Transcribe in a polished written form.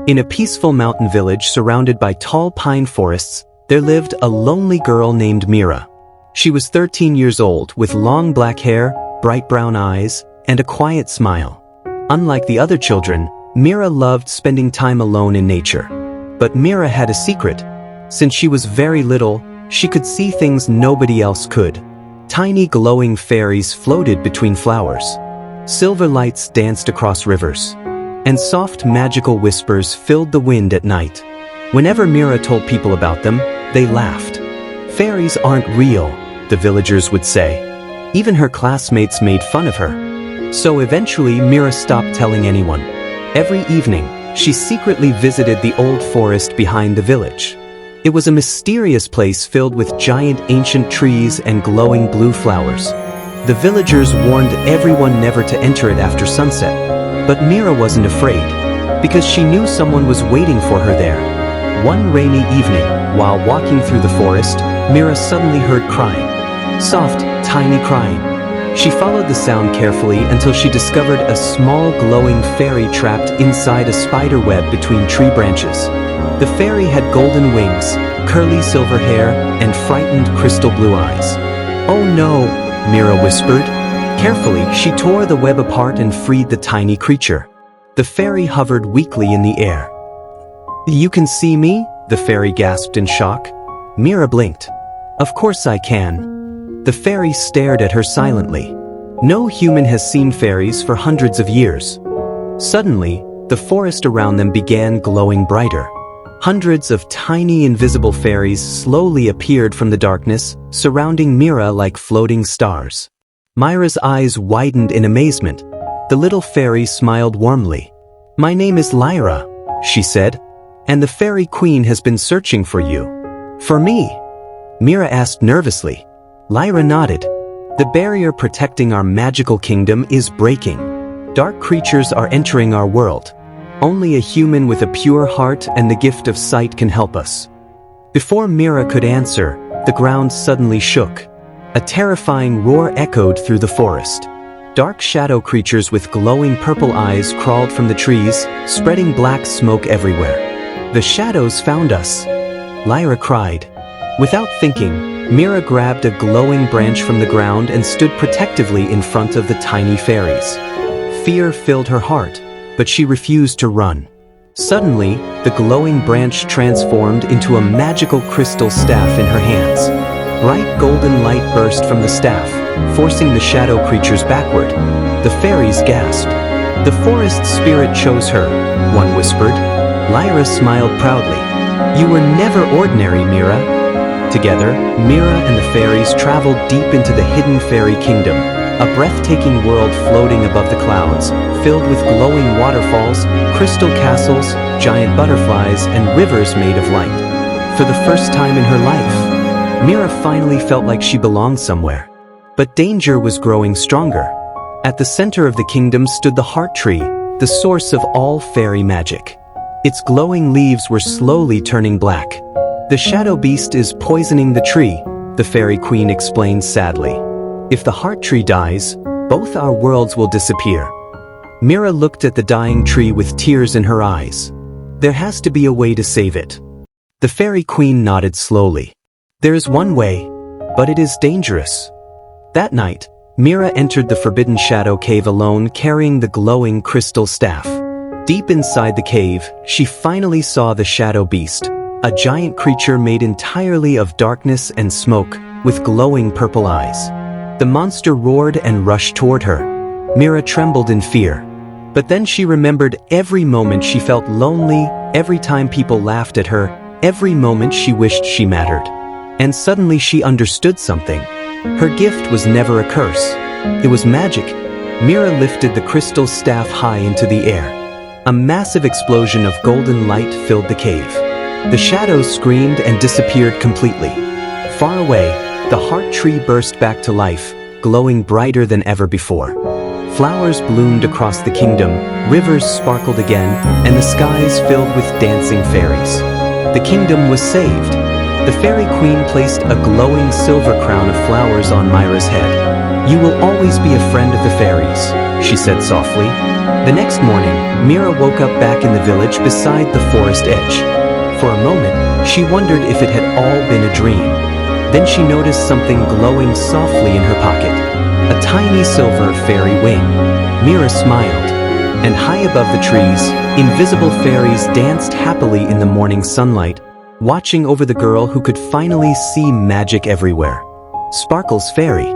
In a peaceful mountain village surrounded by tall pine forests, there lived a lonely girl named Mira. She was 13 years old with long black hair, bright brown eyes, and a quiet smile. Unlike the other children, Mira loved spending time alone in nature. But Mira had a secret. Since she was very little, she could see things nobody else could. Tiny glowing fairies floated between flowers. Silver lights danced across rivers. And soft magical whispers filled the wind at night. Whenever Mira told people about them, they laughed. Fairies aren't real, the villagers would say. Even her classmates made fun of her. So eventually Mira stopped telling anyone. Every evening, she secretly visited the old forest behind the village. It was a mysterious place filled with giant ancient trees and glowing blue flowers. The villagers warned everyone never to enter it after sunset, but Mira wasn't afraid, because she knew someone was waiting for her there. One rainy evening, while walking through the forest, Mira suddenly heard crying. Soft, tiny crying. She followed the sound carefully until she discovered a small glowing fairy trapped inside a spider web between tree branches. The fairy had golden wings, curly silver hair, and frightened crystal blue eyes. "Oh no," Mira whispered. Carefully, she tore the web apart and freed the tiny creature. The fairy hovered weakly in the air. "You can see me?" the fairy gasped in shock. Mira blinked. "Of course I can." The fairy stared at her silently. No human has seen fairies for hundreds of years. Suddenly, the forest around them began glowing brighter. Hundreds of tiny invisible fairies slowly appeared from the darkness, surrounding Mira like floating stars. Mira's eyes widened in amazement. The little fairy smiled warmly. "My name is Lyra," she said, "and the fairy queen has been searching for you." "For me?" Mira asked nervously. Lyra nodded. "The barrier protecting our magical kingdom is breaking. Dark creatures are entering our world. Only a human with a pure heart and the gift of sight can help us." Before Mira could answer, the ground suddenly shook. A terrifying roar echoed through the forest. Dark shadow creatures with glowing purple eyes crawled from the trees, spreading black smoke everywhere. "The shadows found us," Lyra cried. Without thinking, Mira grabbed a glowing branch from the ground and stood protectively in front of the tiny fairies. Fear filled her heart, but she refused to run. Suddenly, the glowing branch transformed into a magical crystal staff in her hands. Bright golden light burst from the staff, forcing the shadow creatures backward. The fairies gasped. "The forest spirit chose her," one whispered. Lyra smiled proudly. "You were never ordinary, Mira." Together, Mira and the fairies traveled deep into the hidden fairy kingdom, a breathtaking world floating above the clouds, filled with glowing waterfalls, crystal castles, giant butterflies, and rivers made of light. For the first time in her life, Mira finally felt like she belonged somewhere. But danger was growing stronger. At the center of the kingdom stood the heart tree, the source of all fairy magic. Its glowing leaves were slowly turning black. "The shadow beast is poisoning the tree," the fairy queen explained sadly. "If the heart tree dies, both our worlds will disappear." Mira looked at the dying tree with tears in her eyes. "There has to be a way to save it." The fairy queen nodded slowly. "There is one way, but it is dangerous." That night, Mira entered the forbidden shadow cave alone, carrying the glowing crystal staff. Deep inside the cave, she finally saw the shadow beast, a giant creature made entirely of darkness and smoke, with glowing purple eyes. The monster roared and rushed toward her. Mira trembled in fear. But then she remembered every moment she felt lonely, every time people laughed at her, every moment she wished she mattered. And suddenly she understood something. Her gift was never a curse. It was magic. Mira lifted the crystal staff high into the air. A massive explosion of golden light filled the cave. The shadows screamed and disappeared completely. Far away, the heart tree burst back to life, glowing brighter than ever before. Flowers bloomed across the kingdom, rivers sparkled again, and the skies filled with dancing fairies. The kingdom was saved. The fairy queen placed a glowing silver crown of flowers on Myra's head. "You will always be a friend of the fairies," she said softly. The next morning, Mira woke up back in the village beside the forest edge. For a moment, she wondered if it had all been a dream. Then she noticed something glowing softly in her pocket. A tiny silver fairy wing. Mira smiled, and high above the trees, invisible fairies danced happily in the morning sunlight, watching over the girl who could finally see magic everywhere. Sparkle's fairy,